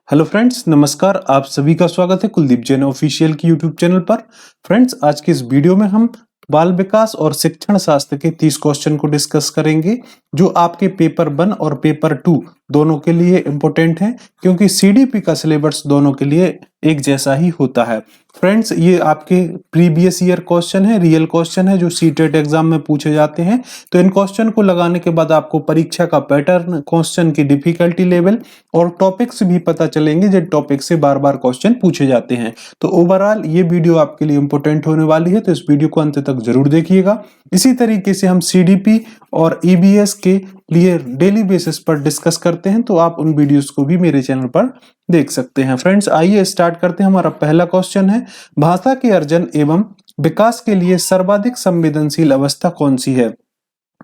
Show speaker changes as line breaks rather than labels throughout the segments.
Hello friends, नमस्कार। आप सभी का स्वागत है कुलदीप जैन ऑफिशियल की यूट्यूब चैनल पर। फ्रेंड्स, आज की इस वीडियो में हम बाल विकास और शिक्षण शास्त्र के 30 क्वेश्चन को डिस्कस करेंगे, जो आपके पेपर 1 और पेपर 2 दोनों के लिए इम्पोर्टेंट हैं, क्योंकि सीडीपी का सिलेबस दोनों के लिए एक जैसा ही होता है। फ्रेंड्स, ये आपके प्रीवियस ईयर क्वेश्चन है, रियल क्वेश्चन है, जो सीटेट एग्जाम में पूछे जाते हैं। तो इन क्वेश्चन को लगाने के बाद आपको परीक्षा का पैटर्न, क्वेश्चन की डिफिकल्टी लेवल और टॉपिक्स भी पता चलेंगे, जिन टॉपिक से बार बार क्वेश्चन पूछे जाते हैं। तो ओवरऑल ये वीडियो आपके लिए इंपॉर्टेंट होने वाली है, तो इस वीडियो को अंत तक जरूर देखिएगा। इसी तरीके से हम सीडीपी और ईबीएस के लिए डेली बेसिस पर डिस्कस करते हैं, तो आप उन वीडियोस को भी मेरे चैनल पर देख सकते हैं। फ्रेंड्स, आइए स्टार्ट करते हैं। हमारा पहला क्वेश्चन है, भाषा के अर्जन एवं विकास के लिए सर्वाधिक संवेदनशील अवस्था कौन सी है?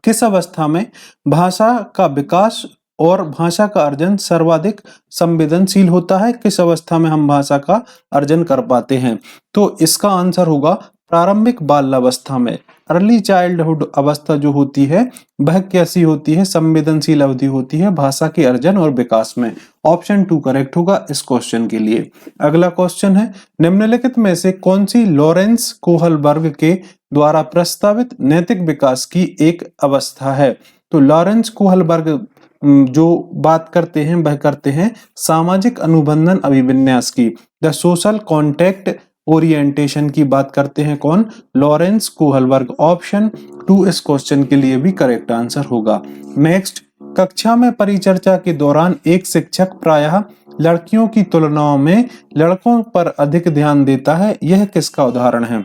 किस अवस्था में भाषा का विकास और भाषा का अर्जन सर्वाधिक संवेदनशील होता है? किस अवस्था में हम भाषा का अर्जन कर पाते हैं? तो इसका आंसर होगा प्रारंभिक बाल्यावस्था में। अर्ली चाइल्डहुड अवस्था जो होती है, वह कैसी होती है? संवेदनशील अवधि होती है भाषा के अर्जन और विकास में। ऑप्शन 2 करेक्ट होगा इस क्वेश्चन के लिए। अगला क्वेश्चन है, निम्नलिखित में से कौन सी लॉरेंस कोहलबर्ग के द्वारा प्रस्तावित नैतिक विकास की एक अवस्था है? तो लॉरेंस कोहलबर्ग जो बात करते हैं, वह करते हैं सामाजिक अनुबंधन अभिविन्यास की, द सोशल कॉन्टेक्ट ओरिएंटेशन की बात करते हैं। कौन? Lawrence Kohlberg. ऑप्शन 2 इस क्वेश्चन के लिए भी करेक्ट आंसर होगा। नेक्स्ट, कक्षा में परिचर्चा के दौरान एक शिक्षक प्रायः लड़कियों की तुलनाओं में लड़कों पर अधिक ध्यान देता है, यह किसका उदाहरण है?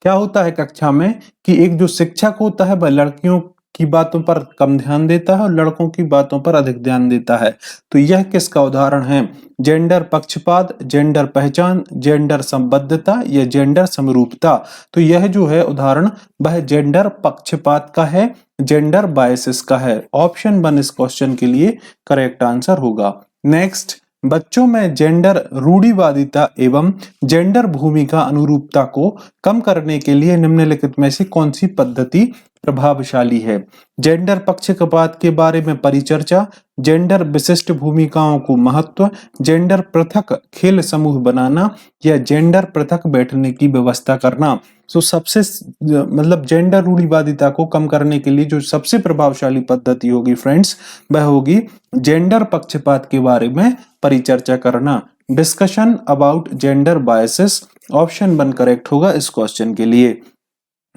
क्या होता है कक्षा में कि एक जो शिक्षक होता है वह लड़कियों की बातों पर कम ध्यान देता है और लड़कों की बातों पर अधिक ध्यान देता है। तो यह किसका उदाहरण है? जेंडर पक्षपात, जेंडर पहचान, जेंडर संबद्धता या जेंडर समरूपता? तो यह जो है उदाहरण, वह जेंडर पक्षपात का है, जेंडर बायसिस का है। ऑप्शन 1 इस क्वेश्चन के लिए करेक्ट आंसर होगा। नेक्स्ट, बच्चों में जेंडर रूढ़िवादिता एवं जेंडर भूमिका अनुरूपता को कम करने के लिए निम्नलिखित में से कौन सी पद्धति प्रभावशाली है? जेंडर पक्षपात के बारे में परिचर्चा, जेंडर विशिष्ट भूमिकाओं को महत्व, जेंडर पृथक खेल समूह बनाना या जेंडर पृथक बैठने की व्यवस्था करना? तो सबसे मतलब जेंडर रूढ़िवादिता को कम करने के लिए जो सबसे प्रभावशाली पद्धति होगी फ्रेंड्स, वह होगी जेंडर पक्षपात के बारे में परिचर्चा करना, discussion about gender biases. Option 1 correct होगा इस क्वेश्चन के लिए।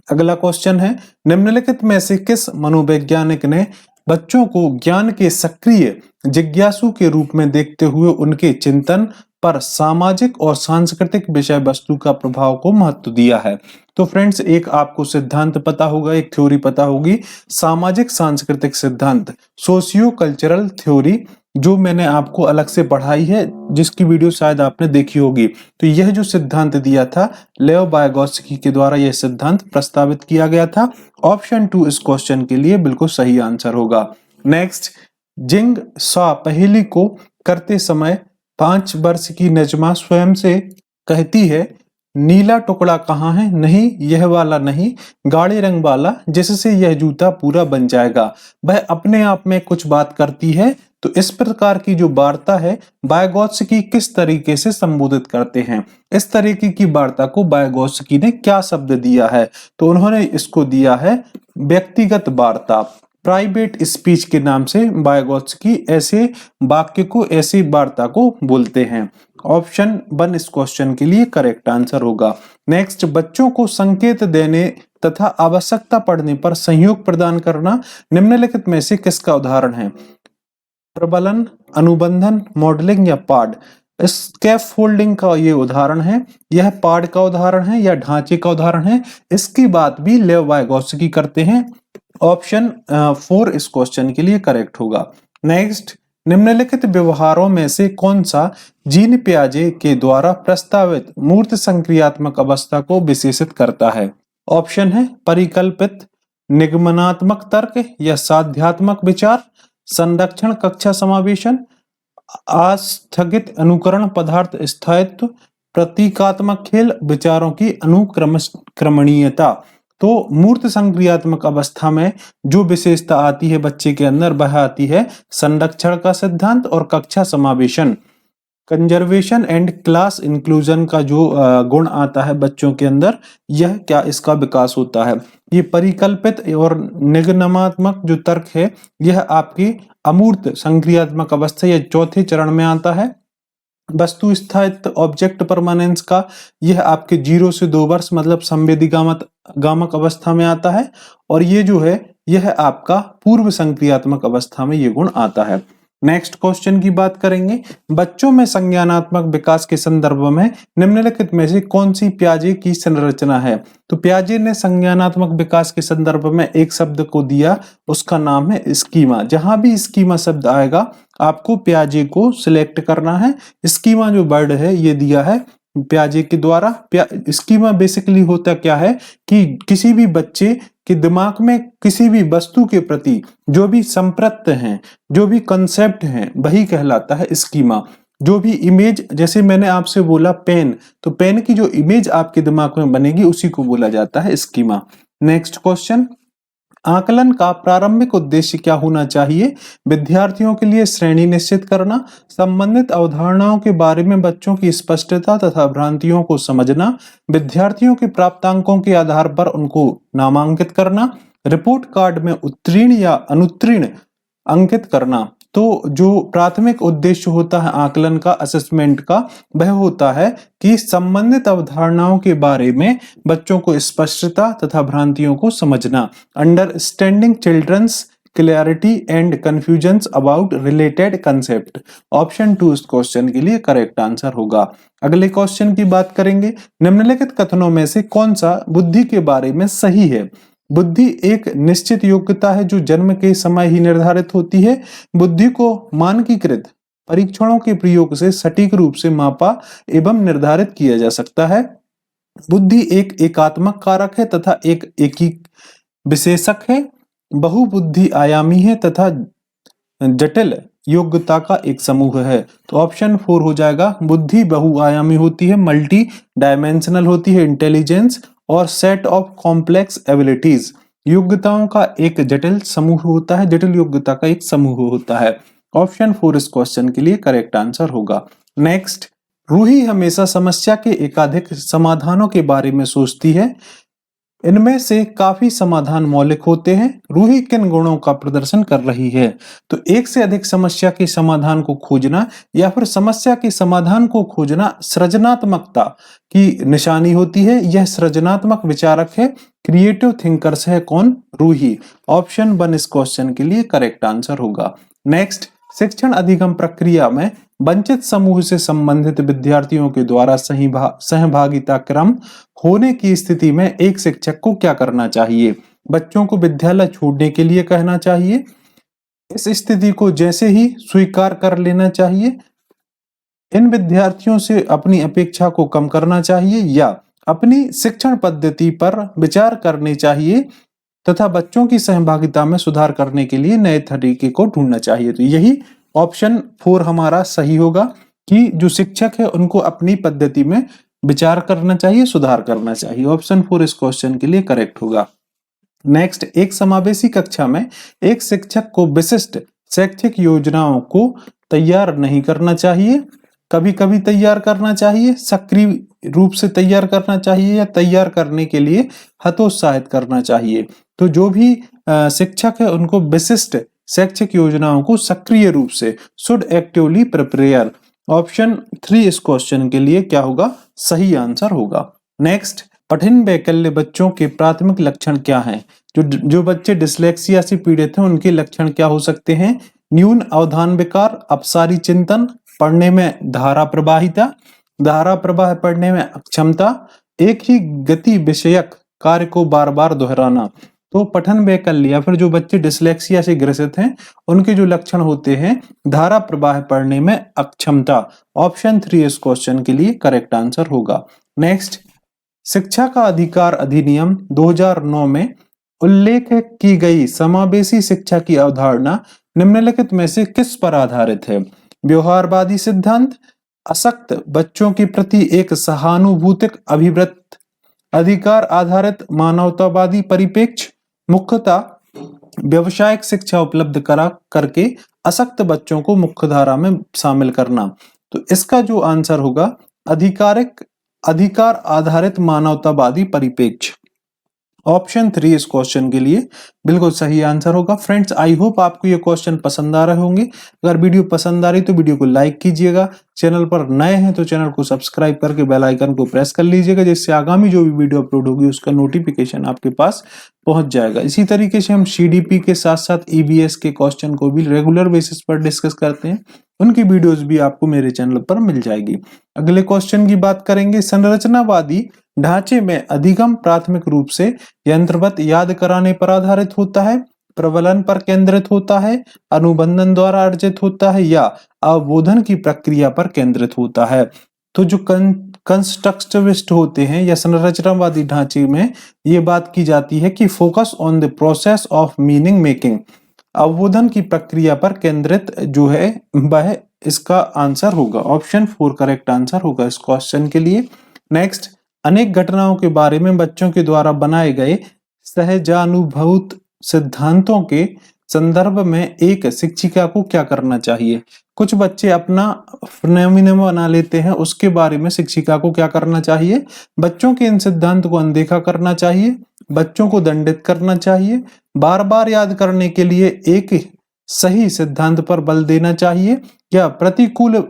अगला क्वेश्चन है, निम्नलिखित में से किस मनोवैज्ञानिक ने बच्चों को ज्ञान के सक्रिय जिज्ञासु के रूप में देखते हुए उनके चिंतन पर सामाजिक और सांस्कृतिक विषय वस्तु का प्रभाव को महत्व दिया है? तो फ्रेंड्स, एक आपको सिद्धांत पता होगा, एक थ्योरी पता होगी, सामाजिक सांस्कृतिक सिद्धांत, सोशियो कल्चरल थ्योरी, जो मैंने आपको अलग से पढ़ाई है, जिसकी वीडियो शायद आपने देखी होगी। तो यह जो सिद्धांत दिया था, लेओ वाइगोत्स्की के द्वारा यह सिद्धांत प्रस्तावित किया गया था। ऑप्शन 2 इस क्वेश्चन के लिए बिल्कुल सही आंसर होगा। नेक्स्ट, जिंग शॉ पहेली को करते समय 5 वर्ष की नजमा स्वयं से कहती है, नीला टुकड़ा कहाँ है? नहीं, यह वाला नहीं, गाढ़े रंग वाला, जिससे यह जूता पूरा बन जाएगा। वह अपने आप में कुछ बात करती है। तो इस प्रकार की जो वार्ता है, वाइगोत्स्की किस तरीके से संबोधित करते हैं? इस तरीके की वार्ता को वाइगोत्स्की ने क्या शब्द दिया है? तो उन्होंने इसको दिया है व्यक्तिगत वार्ता, प्राइवेट स्पीच के नाम से वाइगोत्स्की ऐसे वाक्य को, ऐसी वार्ता को बोलते हैं। ऑप्शन 1 इस क्वेश्चन के लिए करेक्ट आंसर होगा। नेक्स्ट, बच्चों को संकेत देने तथा आवश्यकता पड़ने पर सहयोग प्रदान करना निम्नलिखित में से किसका उदाहरण है? प्रबलन, अनुबंधन, मॉडलिंग या पाड? स्कैफोल्डिंग का ये उदाहरण है, यह पाड का उदाहरण है या ढांचे का उदाहरण है? इसकी बात भी लेव वाइगोत्स्की करते हैं। ऑप्शन 4 इस क्वेश्चन के लिए करेक्ट होगा। नेक्स्ट, निम्नलिखित व्यवहारों में से कौन सा जीन पियाजे के द्वारा प्रस्तावित मूर्त संक्रियात्मक अवस्था को विशेषित करता है? ऑप्शन है परिकल्पित, निगमनात्मक तर्क या साध्यात्मक विचार, संरक्षण कक्षा समावेशन, आस्थगित अनुकरण पदार्थ स्थायित्व, प्रतीकात्मक खेल, विचारों की अनुक्रमणीयता? तो मूर्त संक्रियात्मक अवस्था में जो विशेषता आती है बच्चे के अंदर, वह आती है संरक्षण का सिद्धांत और कक्षा समावेशन। कंजर्वेशन एंड क्लास इंक्लूजन का जो गुण आता है बच्चों के अंदर, यह क्या इसका विकास होता है। ये परिकल्पित और निगमनात्मक जो तर्क है, यह आपकी अमूर्त संक्रियात्मक अवस्था या चौथे चरण में आता है। वस्तु स्थायित्व ऑब्जेक्ट परमानेंस का, यह आपके 0 से 2 वर्ष मतलब संवेदीगामक अवस्था में आता है। और ये जो है यह आपका पूर्व संक्रियात्मक अवस्था में ये गुण आता है। नेक्स्ट क्वेश्चन की बात करेंगे, बच्चों में संज्ञानात्मक विकास के संदर्भ में निम्नलिखित में से कौन सी पियाजे की संरचना है। तो पियाजे ने संज्ञानात्मक विकास के संदर्भ में एक शब्द को दिया, उसका नाम है स्कीमा। जहां भी स्कीमा शब्द आएगा आपको पियाजे को सिलेक्ट करना है। स्कीमा जो वर्ड है ये दिया है पियाजे के द्वारा। स्कीमा बेसिकली होता क्या है कि किसी भी बच्चे के दिमाग में किसी भी वस्तु के प्रति जो भी संप्रत्य हैं, जो भी कंसेप्ट हैं, वही कहलाता है स्कीमा। जो भी इमेज, जैसे मैंने आपसे बोला पेन, तो पेन की जो इमेज आपके दिमाग में बनेगी उसी को बोला जाता है स्कीमा। नेक्स्ट क्वेश्चन, आकलन का प्रारंभिक उद्देश्य क्या होना चाहिए। विद्यार्थियों के लिए श्रेणी निश्चित करना, संबंधित अवधारणाओं के बारे में बच्चों की स्पष्टता तथा भ्रांतियों को समझना, विद्यार्थियों के प्राप्तांकों के आधार पर उनको नामांकित करना, रिपोर्ट कार्ड में उत्तीर्ण या अनुत्तीर्ण अंकित करना। तो जो प्राथमिक उद्देश्य होता है आकलन का, असेसमेंट का, वह होता है कि संबंधित अवधारणाओं के बारे में बच्चों को स्पष्टता तथा भ्रांतियों को समझना। Understanding children's clarity and confusions about related concept. Option 2 इस क्वेश्चन के लिए करेक्ट आंसर होगा। अगले क्वेश्चन की बात करेंगे, निम्नलिखित कथनों में से कौन सा बुद्धि के बारे में सही है। बुद्धि एक निश्चित योग्यता है जो जन्म के समय ही निर्धारित होती है। बुद्धि को मानकीकृत परीक्षणों के प्रयोग से सटीक रूप से मापा एवं निर्धारित किया जा सकता है। बुद्धि एक एकात्मक कारक है तथा एक एकीक विशेषक है। बहुबुद्धि आयामी है तथा जटिल योग्यता का एक समूह है। तो ऑप्शन 4 हो जाएगा। बुद्धि बहुआयामी होती है, मल्टी डायमेंशनल होती है, इंटेलिजेंस और सेट ऑफ कॉम्प्लेक्स एबिलिटीज। योग्यताओं का एक जटिल समूह होता है, जटिल योग्यता का एक समूह होता है। ऑप्शन 4 इस क्वेश्चन के लिए करेक्ट आंसर होगा। नेक्स्ट, रूही हमेशा समस्या के एकाधिक समाधानों के बारे में सोचती है। इनमें से काफी समाधान मौलिक होते हैं। रूही किन गुणों का प्रदर्शन कर रही है। तो एक से अधिक समस्या के समाधान को खोजना या फिर समस्या के समाधान को खोजना सृजनात्मकता की निशानी होती है। यह सृजनात्मक विचारक है, क्रिएटिव थिंकर्स है कौन, रूही। ऑप्शन 1 इस क्वेश्चन के लिए करेक्ट आंसर होगा। नेक्स्ट, शिक्षण अधिगम प्रक्रिया में वंचित समूह से संबंधित विद्यार्थियों के द्वारा सहभागिता क्रम होने की स्थिति में एक शिक्षक को क्या करना चाहिए। बच्चों को विद्यालय छोड़ने के लिए कहना चाहिए, इस स्थिति को जैसे ही स्वीकार कर लेना चाहिए, इन विद्यार्थियों से अपनी अपेक्षा को कम करना चाहिए, या अपनी शिक्षण पद्धति पर विचार करनी चाहिए तथा बच्चों की सहभागिता में सुधार करने के लिए नए तरीके को ढूंढना चाहिए। तो यही ऑप्शन 4 हमारा सही होगा कि जो शिक्षक है उनको अपनी पद्धति में विचार करना चाहिए, सुधार करना चाहिए। ऑप्शन 4 इस क्वेश्चन के लिए करेक्ट होगा। नेक्स्ट, एक समावेशी कक्षा में एक शिक्षक को विशिष्ट शैक्षिक योजनाओं को तैयार नहीं करना चाहिए, कभी कभी तैयार करना चाहिए, सक्रिय रूप से तैयार करना चाहिए, या तैयार करने के लिए हतोत्साहित करना चाहिए। तो जो भी शिक्षक है उनको विशिष्ट शैक्षिक योजनाओं को सक्रिय रूप से, शुड एक्टिवली प्रिपेयर। ऑप्शन 3 इस क्वेश्चन के लिए क्या होगा, सही आंसर होगा। नेक्स्ट, पठन वैकल्य बच्चों के प्राथमिक लक्षण क्या हैं। जो बच्चे डिसलेक्सिया से पीड़ित हैं उनके लक्षण क्या हो सकते हैं। न्यून अवधान विकार, अपसारी चिंतन, पढ़ने में धारा प्रवाहिता, धारा प्रवाह पढ़ने में अक्षमता, एक ही गति विषयक कार्य को बार बार दोहराना। तो पठन वैकल्य या फिर जो बच्चे डिसलेक्सिया से ग्रसित हैं उनके जो लक्षण होते हैं, धारा प्रवाह पढ़ने में अक्षमता। ऑप्शन 3 इस क्वेश्चन के लिए करेक्ट आंसर होगा। नेक्स्ट, शिक्षा का अधिकार अधिनियम 2009 में उल्लेख की गई समावेशी शिक्षा की अवधारणा निम्नलिखित में से किस पर आधारित है। व्यवहारवादी सिद्धांत, अशक्त बच्चों के प्रति एक सहानुभूतिक अभिवृत्त, अधिकार आधारित मानवतावादी परिप्रेक्ष्य, मुख्यतः व्यवसायिक शिक्षा उपलब्ध करके अशक्त बच्चों को मुख्य धारा में शामिल करना। तो इसका जो आंसर होगा अधिकार आधारित मानवतावादी परिप्रेक्ष्य। ऑप्शन 3 इस क्वेश्चन के लिए बिल्कुल सही आंसर होगा। फ्रेंड्स, आई होप आपको ये क्वेश्चन पसंद आ रहे होंगे। अगर वीडियो पसंद आ रही तो वीडियो को लाइक कीजिएगा। चैनल पर नए हैं तो चैनल को सब्सक्राइब करके बेल आइकन को प्रेस कर लीजिएगा, जिससे आगामी जो भी वीडियो अपलोड होगी उसका नोटिफिकेशन आपके पास पहुंच जाएगा। इसी तरीके से हम सीडीपी के साथ साथ ईवीएस के क्वेश्चन को भी रेगुलर बेसिस पर डिस्कस करते हैं। उनकी वीडियोस भी आपको मेरे चैनल पर मिल जाएगी। अगले क्वेश्चन की बात करेंगे। संरचनावादी ढांचे में अधिगम प्राथमिक रूप से यंत्रवत याद कराने पर आधारित होता है, प्रबलन पर केंद्रित होता है, अनुबंधन द्वारा अर्जित होता है या अवबोधन की प्रक्रिया पर केंद्रित होता है। तो जो कंस्ट्रक्टिविस्ट होते हैं या संरचनावादी ढांचे में ये बात की जाती है कि focus on the process of meaning making, अवबोधन की प्रक्रिया पर केंद्रित जो है वह इसका आंसर होगा। ऑप्शन 4 करेक्ट आंसर होगा इस क्वेश्चन के लिए। नेक्स्ट, अनेक घटनाओं के बारे में बच्चों के द्वारा बनाए गए सहजानुभूत सिद्धांतों के संदर्भ में एक शिक्षिका को क्या करना चाहिए। कुछ बच्चे अपना फिनोमिना बना लेते हैं, उसके बारे में शिक्षिका को क्या करना चाहिए। बच्चों के इन सिद्धांत को अनदेखा करना चाहिए, बच्चों को दंडित करना चाहिए, बार बार याद करने के लिए एक सही सिद्धांत पर बल देना चाहिए या प्रतिकूल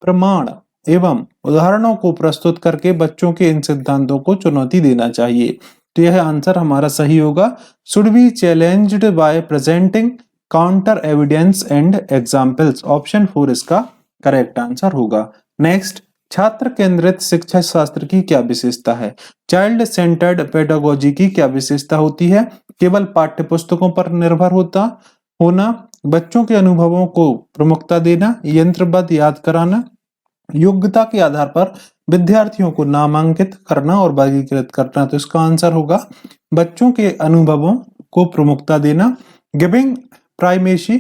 प्रमाण एवं उदाहरणों को प्रस्तुत करके बच्चों के इन सिद्धांतों को चुनौती देना चाहिए। तो यह आंसर हमारा सही होगा। Should be challenged bye presenting counter evidence and examples. Option 4 इसका करेक्ट आंसर होगा। नेक्स्ट, छात्र केंद्रित शिक्षा शास्त्र की क्या विशेषता है। चाइल्ड सेंटर्ड पेडागोजी की क्या विशेषता होती है। केवल पाठ्य पुस्तकों पर निर्भर होना, बच्चों के अनुभवों को प्रमुखता देना, यंत्रबद्ध याद कराना, योग्यता के आधार पर विद्यार्थियों को नामांकित करना और वर्गीकृत करना। तो इसका आंसर होगा बच्चों के अनुभवों को प्रमुखता देना, giving primacy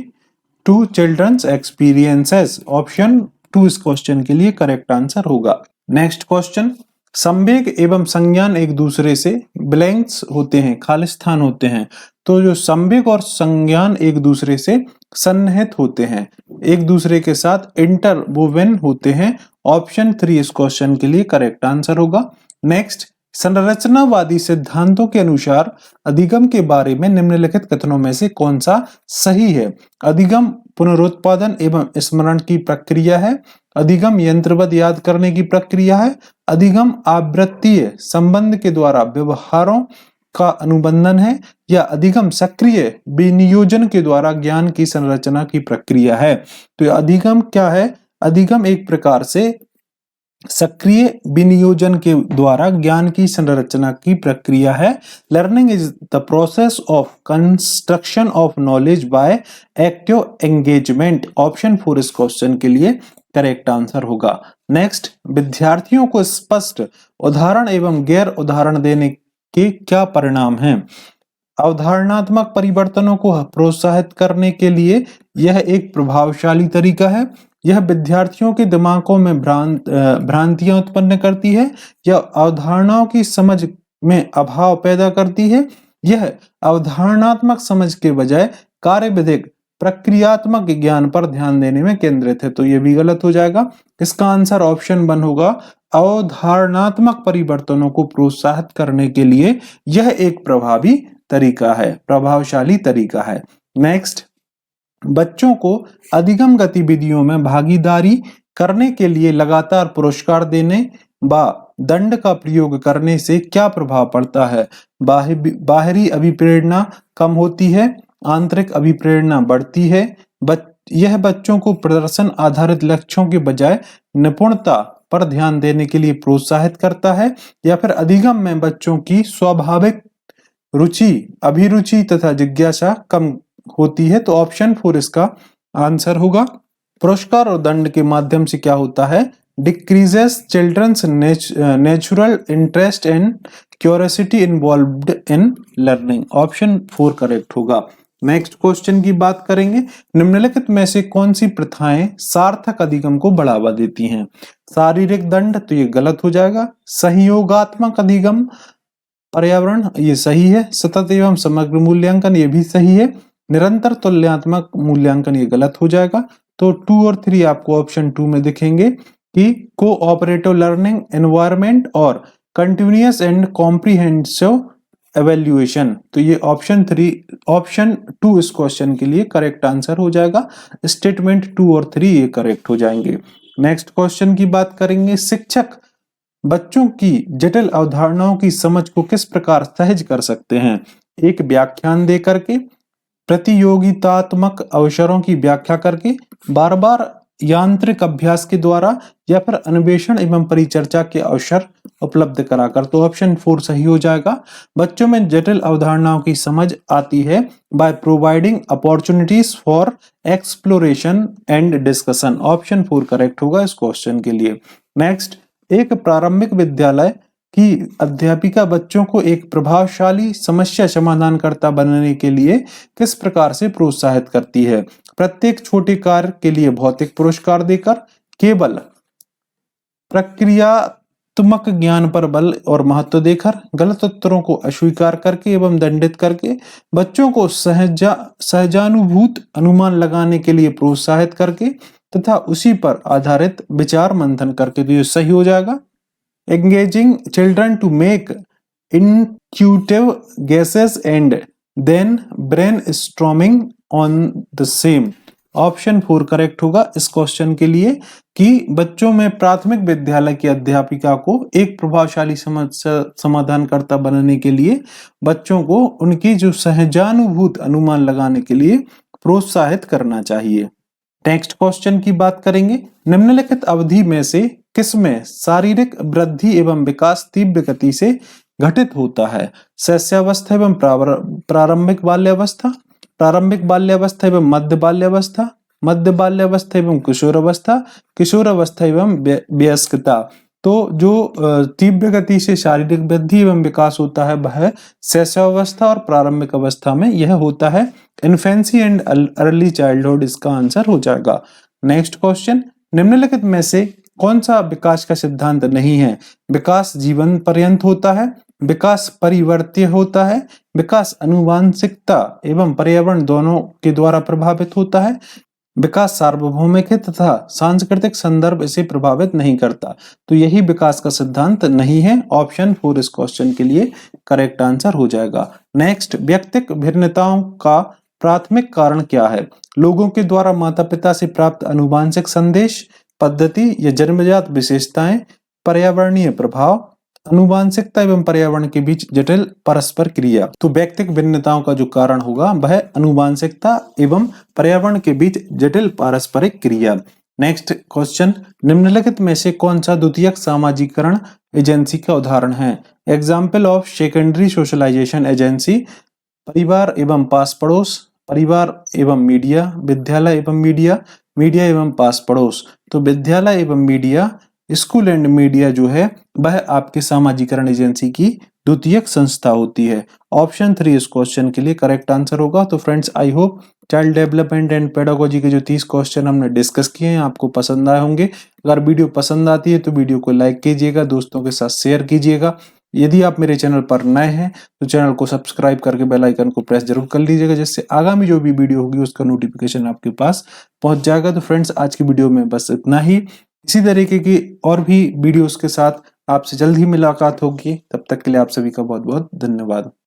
to children's experiences. Option 2 इस क्वेश्चन के लिए करेक्ट आंसर होगा। नेक्स्ट क्वेश्चन, संवेग एवं संज्ञान एक दूसरे से ब्लैंक्स होते हैं, खालिस्तान होते हैं। तो जो संवेग और संज्ञान एक दूसरे से सन्निहित होते हैं, एक दूसरे के साथ इंटरवोवेन होते हैं। ऑप्शन 3 इस क्वेश्चन के लिए करेक्ट आंसर होगा। नेक्स्ट, संरचनावादी सिद्धांतों के अनुसार अधिगम के बारे में निम्नलिखित कथनों में से कौन सा सही है। अधिगम पुनरुत्पादन एवं स्मरण की प्रक्रिया है, अधिगम यंत्रवत याद करने की प्रक्रिया है, अधिगम आवृत्तीय संबंध के द्वारा व्यवहारों का अनुबंधन है या अधिगम सक्रिय विनियोजन के द्वारा ज्ञान की संरचना की प्रक्रिया है। तो अधिगम क्या है। अधिगम एक प्रकार से सक्रिय विनियोजन के द्वारा ज्ञान की संरचना की प्रक्रिया है। Learning is the process of construction of knowledge by active engagement. Option 4 इस क्वेश्चन के लिए करेक्ट आंसर होगा। नेक्स्ट, विद्यार्थियों को स्पष्ट उदाहरण एवं गैर उदाहरण देने के क्या परिणाम हैं। अवधारणात्मक परिवर्तनों को प्रोत्साहित करने के लिए यह एक प्रभावशाली तरीका है। यह विद्यार्थियों के दिमागों में भ्रांतियां उत्पन्न करती है या अवधारणाओं की समझ में अभाव पैदा करती है। यह अवधारणात्मक समझ के बजाय कार्यविधिक प्रक्रियात्मक ज्ञान पर ध्यान देने में केंद्रित है। तो यह भी गलत हो जाएगा। इसका आंसर ऑप्शन 1 होगा। अवधारणात्मक परिवर्तनों को प्रोत्साहित करने के लिए यह एक प्रभावी तरीका है, प्रभावशाली तरीका है। नेक्स्ट, बच्चों को अधिगम गतिविधियों में भागीदारी करने के लिए लगातार पुरस्कार देने व दंड का प्रयोग करने से क्या प्रभाव पड़ता है। बाहरी अभिप्रेरणा कम होती है, आंतरिक अभिप्रेरणा बढ़ती है। यह बच्चों को प्रदर्शन आधारित लक्ष्यों के बजाय निपुणता पर ध्यान देने के लिए प्रोत्साहित करता है या फिर अधिगम में बच्चों की स्वाभाविक रुचि, अभिरुचि तथा जिज्ञासा कम होती है। तो ऑप्शन 4 इसका आंसर होगा। पुरस्कार और दंड के माध्यम से क्या होता है। Decreases children's natural interest and curiosity involved in learning. Option 4 correct होगा। नेक्स्ट क्वेश्चन की बात करेंगे। निम्नलिखित में से कौन सी प्रथाएं सार्थक अधिगम को बढ़ावा देती हैं। शारीरिक दंड, तो ये गलत हो जाएगा। सहयोगात्मक अधिगम, पर्यावरण, ये सही है। सतत एवं समग्र मूल्यांकन, ये भी सही है। निरंतर तुलनात्मक मूल्यांकन, ये गलत हो जाएगा। तो 2 और 3 आपको ऑप्शन 2 में दिखेंगे कि कोऑपरेटिव लर्निंग एनवायरनमेंट और कंटिन्यूअस एंड कॉम्प्रिहेंसिव एवेल्युएशन। तो ये ऑप्शन 2 इस क्वेश्चन के लिए करेक्ट आंसर हो जाएगा। स्टेटमेंट 2 और 3 ये करेक्ट हो जाएंगे। नेक्स्ट क्वेश्चन की बात करेंगे, शिक्षक बच्चों की जटिल अवधारणाओं की समझ को किस प्रकार सहज कर सकते हैं? एक व्याख्यान दे करके, प्रतियोगितात्मक अवसरों की व्याख्या करके, बार बार यांत्रिक अभ्यास के द्वारा, या फिर अन्वेषण एवं परिचर्चा के अवसर उपलब्ध कराकर। तो ऑप्शन 4 सही हो जाएगा। बच्चों में जटिल अवधारणाओं की समझ आती है by providing opportunities for exploration and discussion. Option 4 correct होगा इस क्वेश्चन के लिए। नेक्स्ट, एक प्रारंभिक विद्यालय की अध्यापिका बच्चों को एक प्रभावशाली समस्या समाधानकर्ता बनने के लिए किस प्रकार से प्रोत्साहित करती है? प्रत्येक छोटे कार्य के लिए भौतिक पुरस्कार देकर, केवल प्रक्रियात्मक ज्ञान पर बल और महत्व देकर, गलत उत्तरों को अस्वीकार करके एवं दंडित करके, बच्चों को सहजानुभूत अनुमान लगाने के लिए प्रोत्साहित करके, तथा उसी पर आधारित विचार मंथन करके। तो ये सही हो जाएगा। Engaging children to make intuitive guesses and then brainstorming on the same। Option 4 correct होगा इस क्वेश्चन के लिए कि बच्चों में प्राथमिक विद्यालय की अध्यापिका को एक प्रभावशाली समस्या समाधानकर्ता बनने के लिए बच्चों को उनकी जो सहजानुभूत अनुमान लगाने के लिए प्रोत्साहित करना चाहिए। नेक्स्ट क्वेश्चन की बात करेंगे, निम्नलिखित अवधि में से किसमें शारीरिक वृद्धि एवं विकास तीव्र गति से घटित होता है? शैशवावस्था एवं प्रारंभिक बाल्यावस्था, प्रारंभिक बाल्यावस्था एवं मध्य बाल्यावस्था, मध्य बाल्यावस्था एवं किशोरावस्था, किशोरावस्था एवं वयस्कता। तो जो तीव्र गति से शारीरिक वृद्धि एवं विकास होता है वह शैशवावस्था और प्रारंभिक अवस्था में यह होता है। इन्फेंसी एंड अर्ली चाइल्डहुड इसका आंसर हो जाएगा। नेक्स्ट क्वेश्चन, निम्नलिखित में से कौन सा विकास का सिद्धांत नहीं है? विकास जीवन पर्यंत होता है, विकास परिवर्त्य होता है, विकास आनुवांशिकता एवं पर्यावरण दोनों के द्वारा प्रभावित होता है, विकास सार्वभौमिक है तथा सांस्कृतिक संदर्भ इसे प्रभावित नहीं करता। तो यही विकास का सिद्धांत नहीं है। ऑप्शन 4 इस क्वेश्चन के लिए करेक्ट आंसर हो जाएगा। नेक्स्ट, व्यक्तिक भिन्नताओं का प्राथमिक कारण क्या है? लोगों के द्वारा माता पिता से प्राप्त आनुवांशिक संदेश, पद्धति या जन्मजात विशेषताएं, पर्यावरणीय प्रभाव, आनुवांशिकता एवं पर्यावरण के बीच जटिल परस्पर क्रिया। तो व्यक्तिक भिन्नताओं का जो कारण होगा वह आनुवांशिकता एवं पर्यावरण के बीच जटिल पारस्परिक क्रिया। नेक्स्ट क्वेश्चन, निम्नलिखित में से कौन सा द्वितीयक सामाजिकरण एजेंसी का उदाहरण है? Example of secondary socialisation agency, परिवार एवं पास पड़ोस, परिवार एवं मीडिया, विद्यालय एवं मीडिया, मीडिया एवं पास पड़ोस। तो विद्यालय एवं मीडिया, स्कूल एंड मीडिया जो है वह आपके सामाजिकरण एजेंसी की द्वितीयक संस्था होती है। ऑप्शन 3 इस क्वेश्चन के लिए करेक्ट आंसर होगा। तो friends, I hope child development and pedagogy के जो 30 क्वेश्चन हमने डिस्कस किए हैं आपको पसंद आए होंगे। अगर वीडियो पसंद आती है तो वीडियो को लाइक कीजिएगा, दोस्तों के साथ शेयर कीजिएगा। यदि आप मेरे चैनल पर नए हैं तो चैनल को सब्सक्राइब करके बेल आइकन को प्रेस जरूर कर लीजिएगा, जिससे आगामी जो भी वीडियो होगी उसका नोटिफिकेशन आपके पास पहुंच जाएगा। तो फ्रेंड्स, आज की वीडियो में बस इतना ही। इसी तरीके की और भी वीडियोस के साथ आपसे जल्द ही मुलाकात होगी। तब तक के लिए आप सभी का बहुत बहुत धन्यवाद।